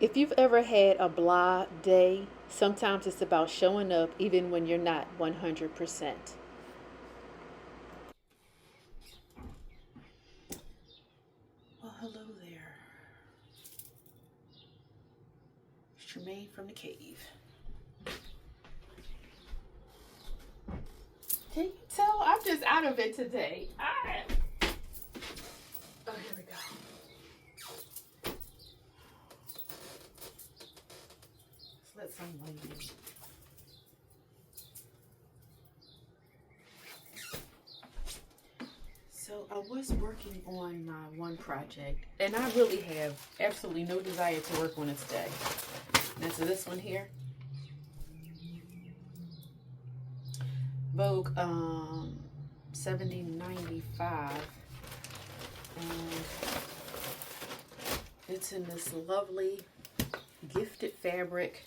If you've ever had a blah day, sometimes it's about showing up even when you're not 100%. Well, hello there. It's Tremaine from the cave. Can you tell I'm just out of it today? Oh, here we go. Let's let someone in. So I was working on my one project, and I really have absolutely no desire to work on it today. And so this one here, Vogue 7095, and it's in this lovely gifted fabric.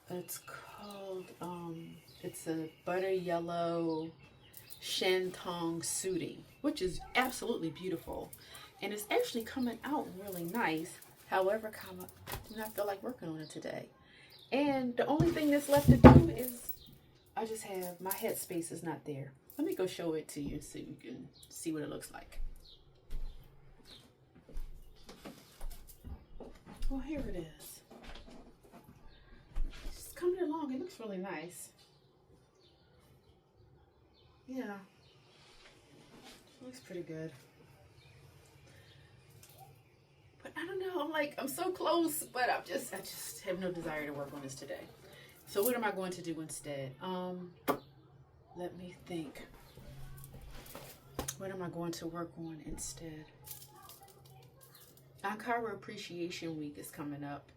It's called it's a butter yellow Shantong Sooty, which is absolutely beautiful, and it's actually coming out really nice. However, I do not feel like working on it today, and the only thing that's left to do is I just have my headspace is not there. Let me go show it to you so you can see what it looks like. Well, here it is. It's coming along. It looks really nice. Yeah, looks pretty good. But I don't know. I'm so close, but I just have no desire to work on this today. So what am I going to do instead? Let me think. What am I going to work on instead? Ankara Appreciation Week is coming up.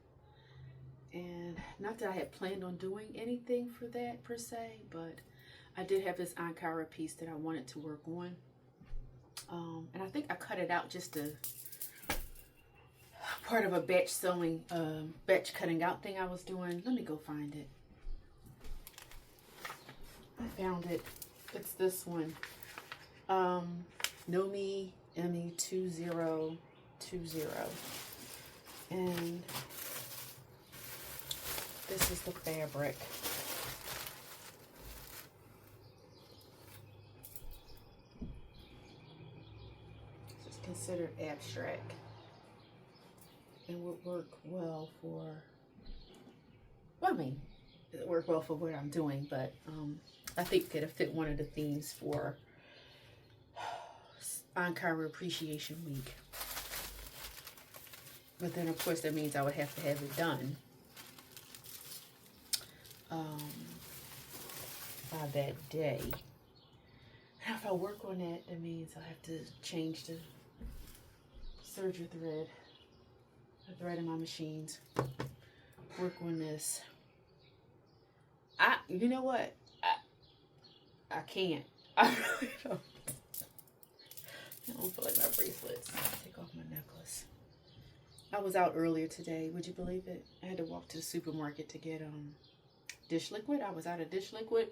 And not that I had planned on doing anything for that per se, but I did have this Ankara piece that I wanted to work on. And I think I cut it out just to part of a batch sewing, batch cutting out thing I was doing. Let me go find it. I found it. It's this one. Nomi Emmy 2020. And this is the fabric. This is considered abstract and would work well for, well, I mean, it would work well for what I'm doing, but I think it'll fit one of the themes for Ankara Appreciation Week. But then, of course, that means I would have to have it done by that day. And if I work on that, that means I'll have to change the serger thread, the thread in my machines. Work on this. You know what? I can't. I really don't. I don't feel like my bracelets. Take off my necklace. I was out earlier today. Would you believe it? I had to walk to the supermarket to get dish liquid. I was out of dish liquid.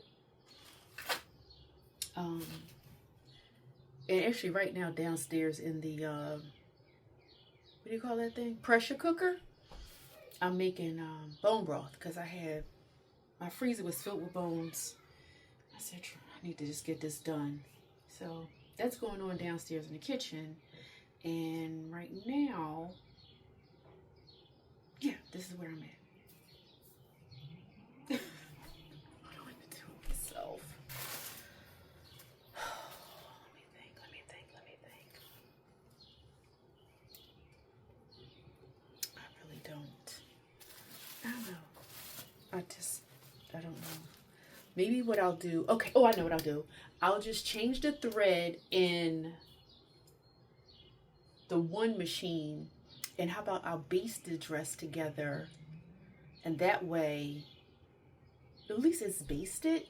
And actually right now downstairs in the what do you call that thing? Pressure cooker. I'm making bone broth because my freezer was filled with bones. I said I need to just get this done. So that's going on downstairs in the kitchen. And right now, yeah, this is where I'm at. What do I need to do with myself? Let me think. I really don't. I don't know. I don't know. Maybe what I'll do, okay, oh, I know what I'll do. I'll just change the thread in the one machine, and how about I'll baste the dress together, and that way, at least it's basted,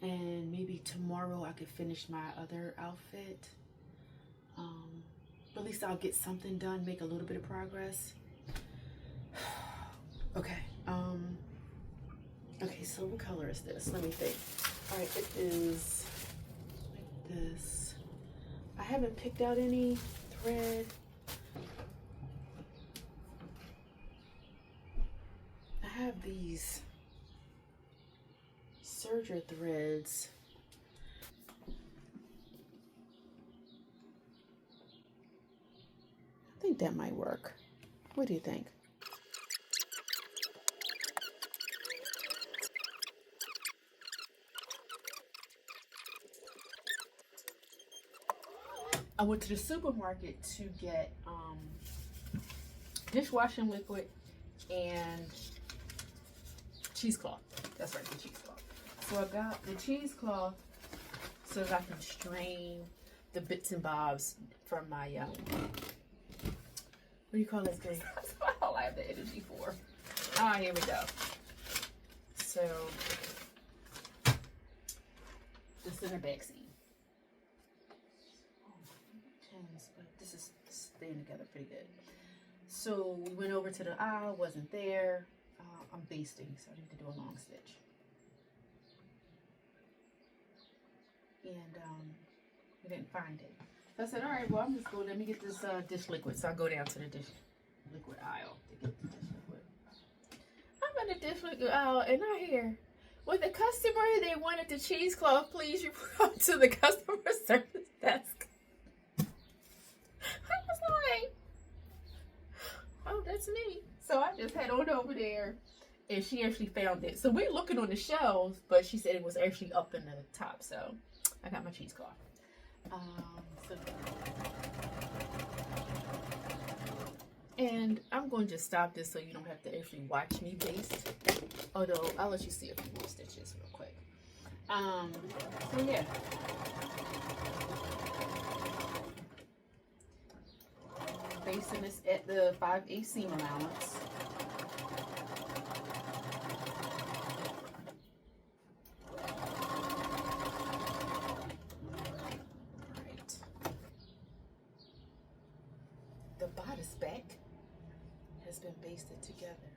and maybe tomorrow I could finish my other outfit. At least I'll get something done, make a little bit of progress. Okay. Okay, so what color is this? Let me think. All right, it is like this. I haven't picked out any thread. have these serger threads. I think that might work. What do you think? I went to the supermarket to get dishwashing liquid and cheesecloth. That's right, the cheesecloth. So I got the cheesecloth so that I can strain the bits and bobs from my what do you call this thing? That's all I have the energy for. Ah, here we go. So the center back seam. But this is staying together pretty good. So we went over to the aisle, wasn't there. I'm basting, so I need to do a long stitch. And we didn't find it. So I said, all right, well, I'm just going, let me get this dish liquid. So I go down to the dish liquid aisle to get the dish liquid. I'm in the dish liquid aisle, and I hear, with the customer, they wanted the cheesecloth, please report to the customer service desk. I was like, oh, that's me. So I just head on over there, and she actually found it. So we're looking on the shelves, but she said it was actually up in the top. So I got my cheesecloth. And I'm going to just stop this so you don't have to actually watch me baste. Although I'll let you see a few more stitches real quick. So yeah. Basting this at the 5/8 seam allowance. Right. The bodice back has been basted together.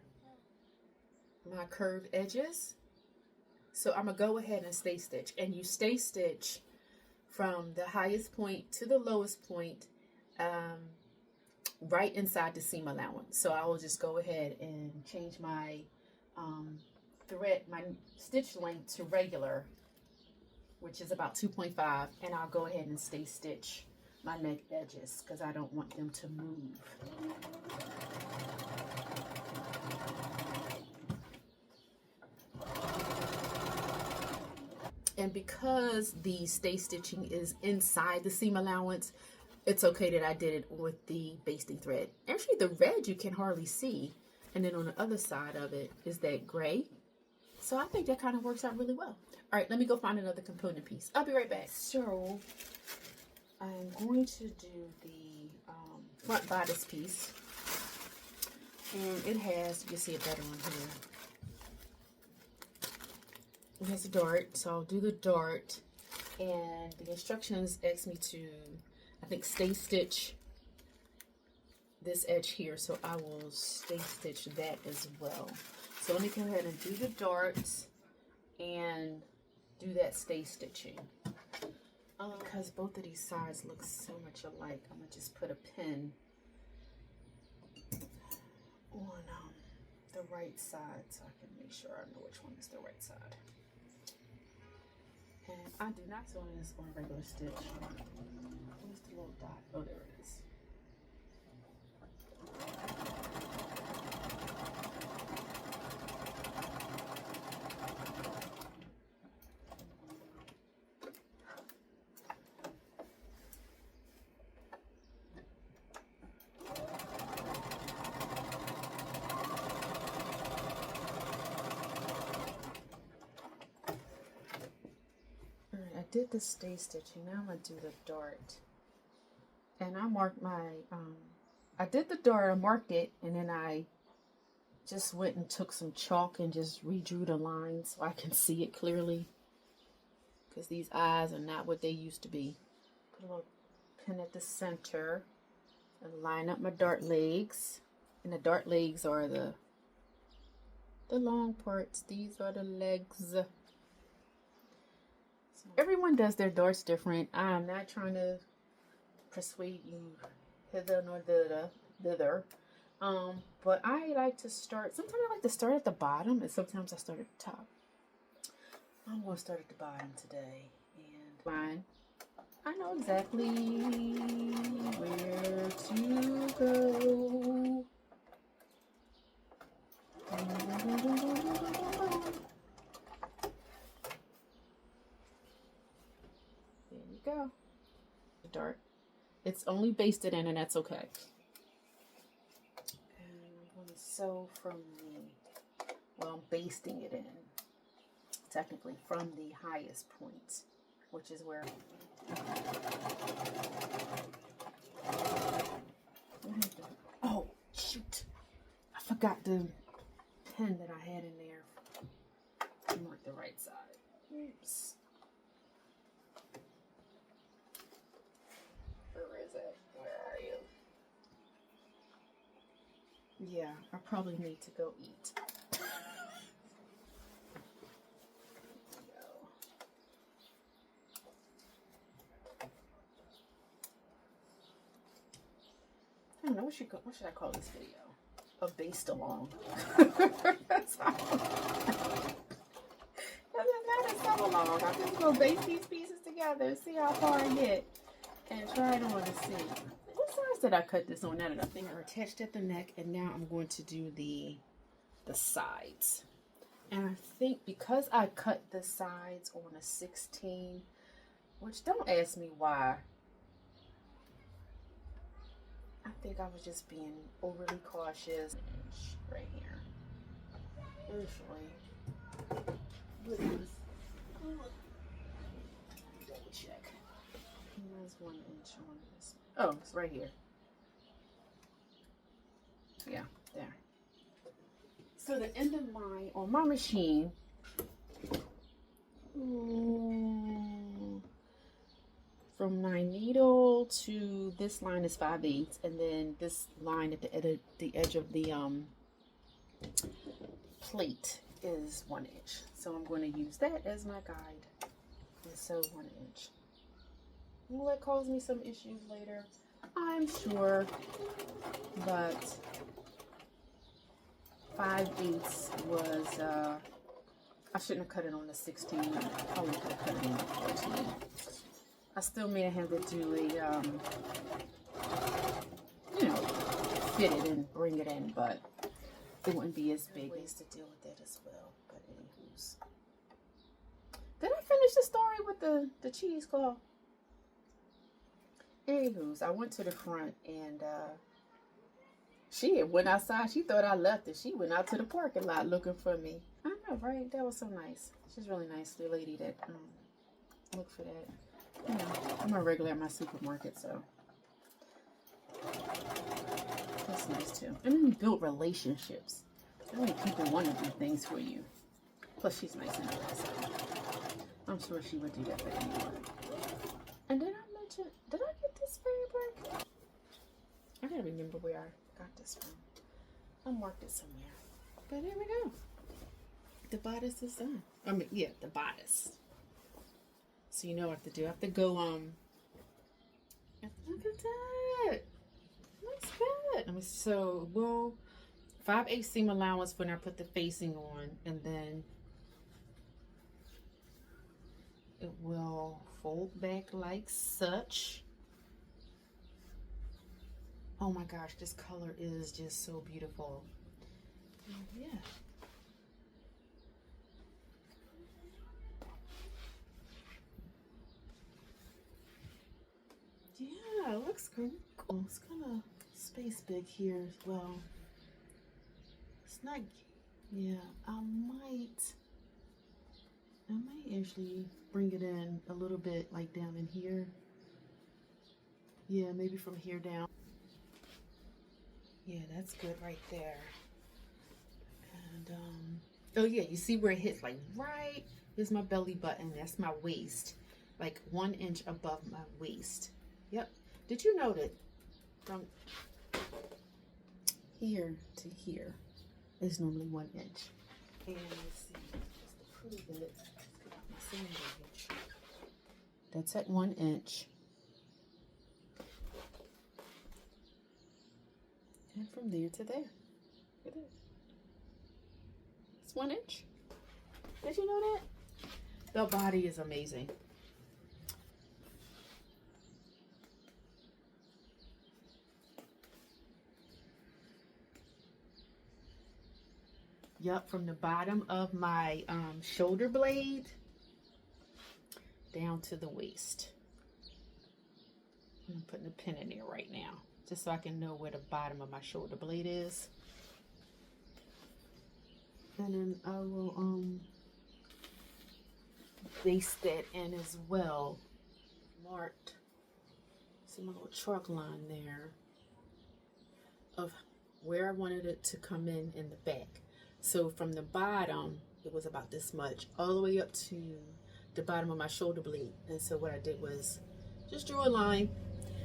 My curved edges. So I'm gonna go ahead and stay stitch, and you stay stitch from the highest point to the lowest point. Right inside the seam allowance. So I will just go ahead and change my my stitch length to regular, which is about 2.5, and I'll go ahead and stay stitch my neck edges because I don't want them to move. And because the stay stitching is inside the seam allowance, it's okay that I did it with the basting thread. Actually, the red you can hardly see. And then on the other side of it is that gray. So I think that kind of works out really well. All right, let me go find another component piece. I'll be right back. So I'm going to do the front bodice piece. And it has, you can see it better on here. It has a dart, so I'll do the dart. And the instructions ask me to, I think, stay stitch this edge here, so I will stay stitch that as well. So let me go ahead and do the darts and do that stay stitching. Because both of these sides look so much alike, I'm gonna just put a pin on the right side so I can make sure I know which one is the right side. And I do not sew this on a regular stitch. Where's the little dot? Oh, there it is. I did the stay stitching. Now I'm going to do the dart. And I marked my, I did the dart, I marked it, and then I just went and took some chalk and just redrew the lines so I can see it clearly. Because these eyes are not what they used to be. Put a little pin at the center and line up my dart legs. And the dart legs are the long parts. These are the legs. Everyone does their darts different. I'm not trying to persuade you hither nor thither. But I like to start, sometimes I like to start at the bottom and sometimes I start at the top. I'm going to start at the bottom today. And fine. I know exactly where to go. There you go. Dark. It's only basted in and that's okay. And I'm going to sew from I'm basting it in. Technically from the highest point, which is where oh shoot, I forgot the pen that I had in there to mark the right side. Oops. Where is it? Where are you? Yeah, I probably need to go eat. I don't know, what should I call this video? A baste along. That's how. Doesn't matter, sew along. I'm just gonna baste these pieces together and see how far I get, and try it on to see. What size did I cut this on? Now that I think are attached at the neck, and now I'm going to do the sides. And I think because I cut the sides on a 16, which don't ask me why. I think I was just being overly cautious. Right here. Usually. What is? Double check. There's 1 inch on this. Oh, it's right here. Yeah, there. So the end of on my machine, from my needle to this line is 5/8, and then this line at the edge of the plate is 1 inch. So I'm going to use that as my guide and sew 1 inch. Will that cause me some issues later? I'm sure, but 5/8 was I shouldn't have cut it on the 16. I probably could have cut it on the 14. I still may have to do a, fit it and bring it in, but it wouldn't be as big. Ways to deal with that as well. But anywho's. Did I finish the story with the cheesecloth? Anywho's, I went to the front and she had went outside. She thought I left it. She went out to the parking lot looking for me. I know, right? That was so nice. She's really nice, the lady that looked for that. You know, I'm a regular at my supermarket, so that's nice too. And then you build relationships. I mean, people want to do things for you. Plus, she's nice anyway, so I'm sure she would do that for anyone. And then I mentioned, did I get this fabric? I gotta remember where I got this from. I marked it somewhere. But there we go. The bodice is done. I mean, yeah, the bodice. So you know what to do. I have to go, look at that. Looks good. I mean, so we'll 5/8 seam allowance when I put the facing on, and then it will fold back like such. Oh my gosh, this color is just so beautiful. Yeah. Yeah, it looks cool. It's kind of space big here as well. It's not, yeah, I might actually bring it in a little bit, like down in here. Yeah, maybe from here down. Yeah, that's good right there. And, oh yeah, you see where it hits, like right, here's my belly button, that's my waist. Like 1 inch above my waist. Yep. Did you know that from here to here is normally 1 inch? And let's see, just to prove it, let's get out my seam gauge. That's at 1 inch. And from there to there. Look at this. It's 1 inch. Did you know that? The body is amazing. Yup, from the bottom of my shoulder blade down to the waist. I'm putting a pin in there right now, just so I can know where the bottom of my shoulder blade is. And then I will baste that in as well. Marked, see my little chalk line there of where I wanted it to come in the back. So from the bottom, it was about this much, all the way up to the bottom of my shoulder blade. And so what I did was just drew a line,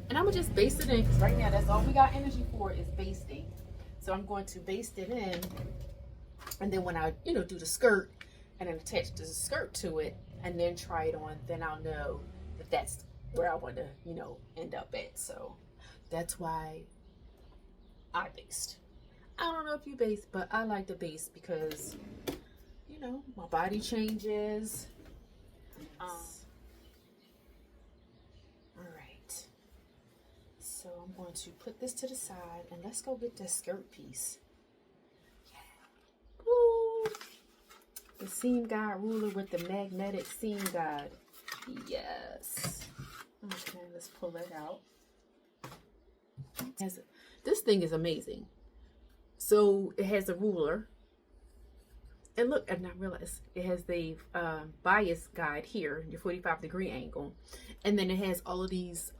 and I'm gonna just baste it in, because right now that's all we got energy for is basting. So I'm going to baste it in, and then when I, do the skirt and then attach the skirt to it and then try it on, then I'll know that that's where I want to, end up at. So that's why I baste. I don't know if you baste, but I like to baste because, my body changes. All right. So I'm going to put this to the side, and let's go get the skirt piece. Yeah. Woo! The seam guide ruler with the magnetic seam guide. Yes. Okay, let's pull it out. This thing is amazing. So it has a ruler, and look, and I realized it has the bias guide here, your 45-degree angle, and then it has all of these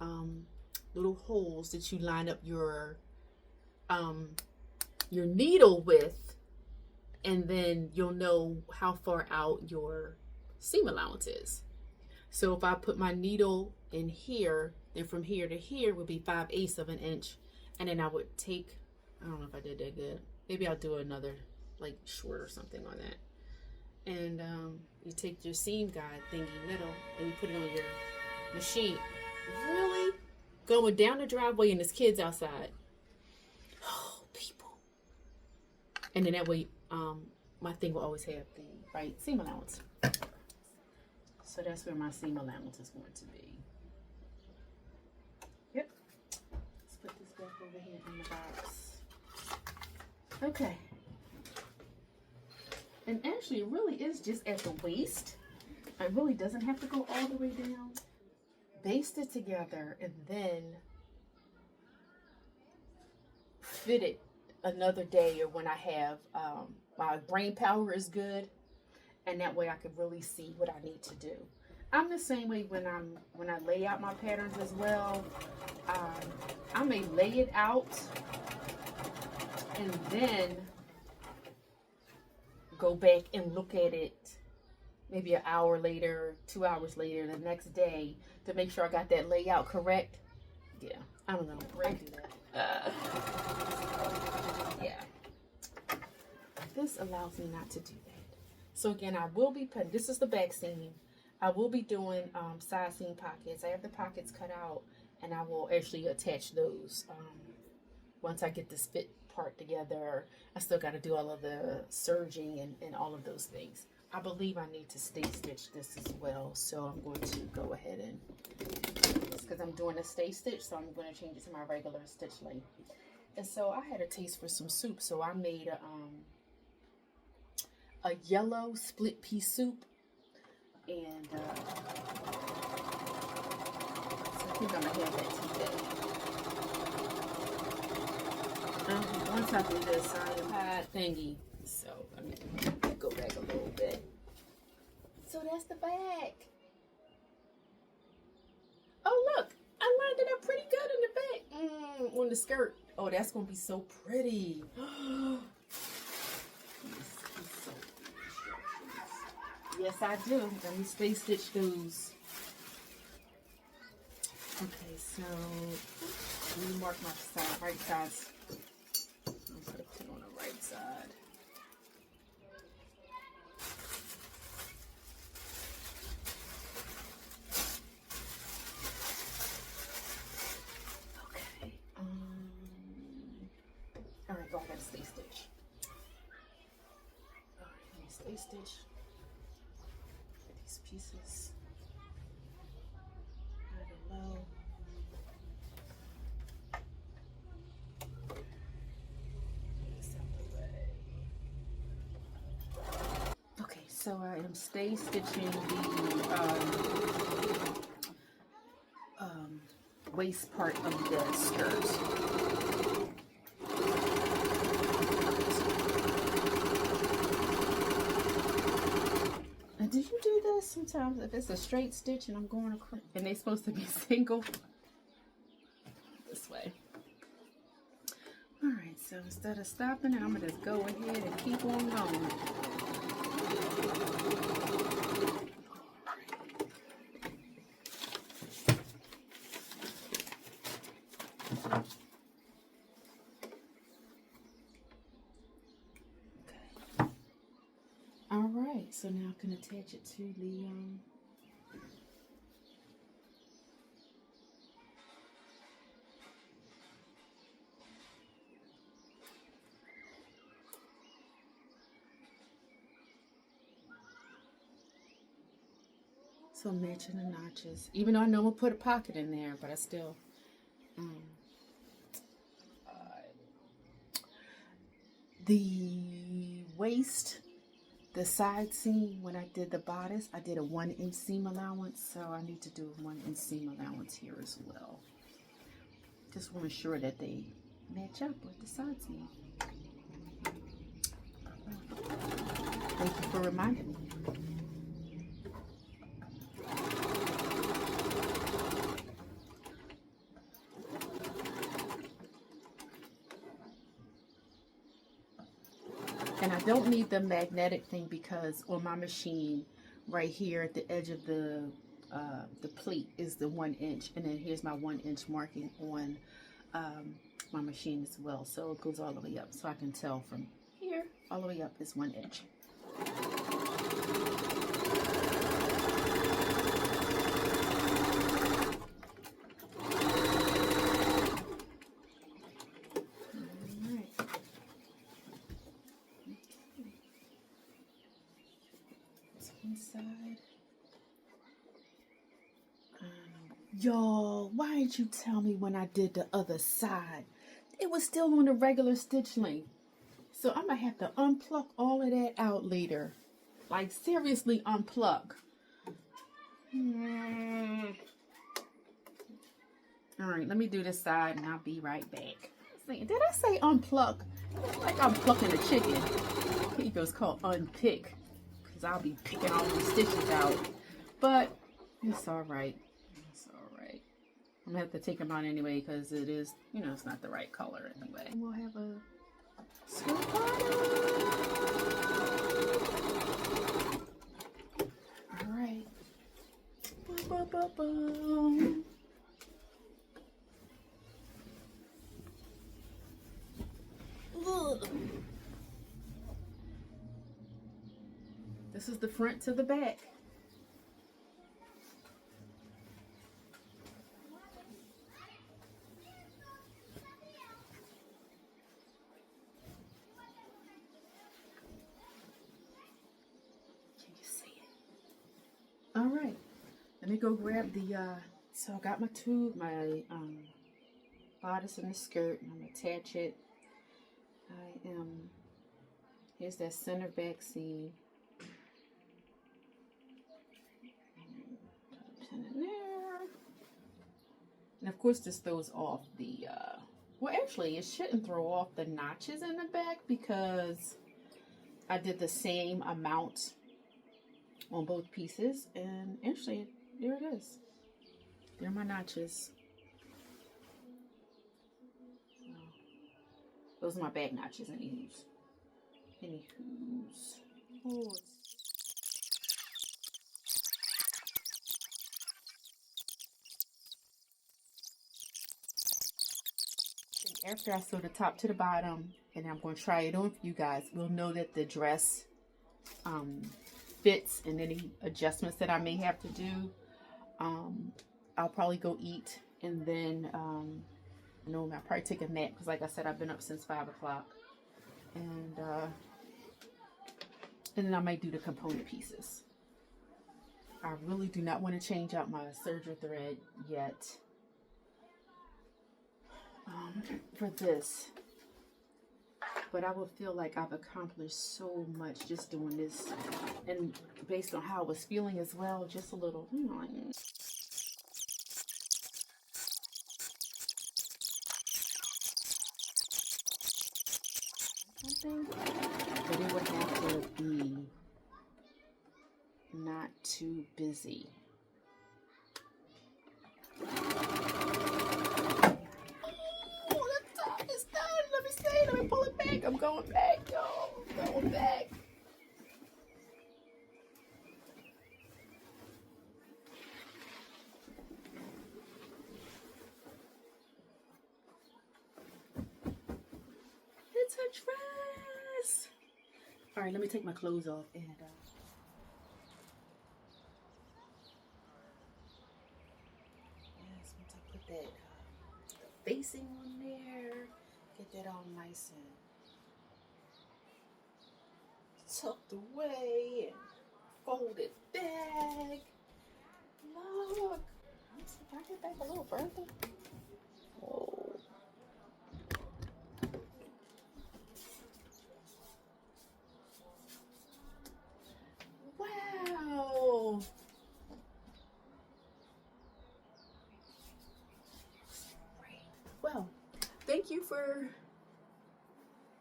little holes that you line up your needle with, and then you'll know how far out your seam allowance is. So if I put my needle in here, then from here to here would be 5/8 of an inch, and then I would take, I don't know if I did that good. Maybe I'll do another like short or something on that. And you take your seam guide thingy middle and you put it on your machine. Really? Going down the driveway and there's kids outside. Oh, people. And then that way, my thing will always have the right seam allowance. So that's where my seam allowance is going to be. Yep. Let's put this back over here in the box. Okay. And actually, it really is just at the waist. It really doesn't have to go all the way down. Baste it together and then fit it another day, or when I have my brain power is good, and that way I could really see what I need to do. I'm the same way when I lay out my patterns as well. I may lay it out and then go back and look at it maybe an hour later, 2 hours later, the next day, to make sure I got that layout correct. Yeah, I don't know. I do that. Yeah. This allows me not to do that. So again, I will be putting, this is the back seam. I will be doing side seam pockets. I have the pockets cut out, and I will actually attach those once I get this fit part together. I still got to do all of the serging and all of those things. I believe I need to stay stitch this as well, so I'm going to go ahead and, because I'm doing a stay stitch, so I'm going to change it to my regular stitch length. And so I had a taste for some soup, so I made a yellow split pea soup, and so I think I'm gonna have that today. Once I do this, I had thingy, so I'm gonna go back a little bit. So that's the back. Oh look, I lined it up pretty good in the back. On the skirt. Oh, that's gonna be so pretty. Yes, I do. Let me stay stitch those. Okay, so let me mark my side, right sides. I'm gonna put on the right side. Okay. stay stitch these pieces high to low. This out the way. Okay, so I am stay stitching the waist part of the skirt. And did you do this sometimes if it's a straight stitch and I'm going across and they're supposed to be single? This way. All right, so instead of stopping it, I'm gonna just go ahead and keep on going. All right, so now I can attach it to the so matching the notches. Even though I know I'm gonna put a pocket in there, but I still the waist, the side seam, when I did the bodice, I did a 1-inch seam allowance, so I need to do a 1-inch seam allowance here as well. Just want to ensure that they match up with the side seam. Thank you for reminding me. And I don't need the magnetic thing because on my machine, right here at the edge of the pleat is the 1 inch, and then here's my 1 inch marking on my machine as well. So it goes all the way up, so I can tell from here all the way up is 1 inch. Inside. Y'all, why didn't you tell me when I did the other side? It was still on the regular stitch length. So I'm gonna have to unpluck all of that out later. Like seriously unplug. All right, let me do this side and I'll be right back. Did I say unpluck? It's like I'm plucking a chicken. It was called unpick. I'll be picking all these stitches out, but it's all right. It's all right. I'm gonna have to take them out anyway because it is, you know, it's not the right color anyway. We'll have a skirt bottom. All right. Ba-ba-ba-ba. Ugh. This is the front to the back. Can you see it? All right. Let me go grab the, so I got my bodice and the skirt, and I'm gonna attach it. Here's that center back seam. And of course this throws off the, well actually it shouldn't throw off the notches in the back because I did the same amount on both pieces, and actually there it is. There are my notches. So, those are my back notches, anywho's. Oh, after I sew the top to the bottom, and I'm going to try it on for you guys, we'll know that the dress fits, and any adjustments that I may have to do, I'll probably go eat, and then I'll probably take a nap because like I said, I've been up since 5 o'clock, and And then I might do the component pieces. I really do not want to change out my serger thread yet for this. But I will feel like I've accomplished so much just doing this. And based on how I was feeling as well, just a little, something, but it would have to be not too busy. Oh, the top is done. Let me see. Let me pull it back. I'm going back, y'all. I'm going back. It's a dress. All right, let me take my clothes off and yes, once I put that basting on there, get that all nice and tucked away and folded back. Look, let's see if I get back a little further. Oh. Wow. Well, thank you for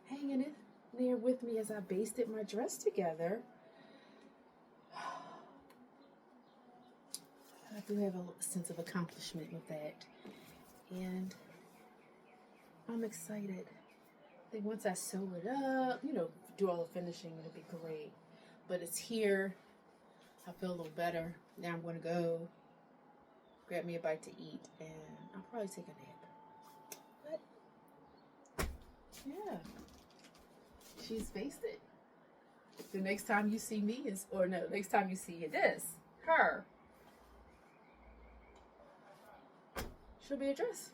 hanging in there with me as I basted my dress together. I do have a sense of accomplishment with that, and I'm excited. I think once I sew it up, do all the finishing, it'll be great. But it's here. I feel a little better. Now I'm going to go grab me a bite to eat, and I'll probably take a nap. But yeah, she's basted. The next time you see me next time you see her, she'll be a dress.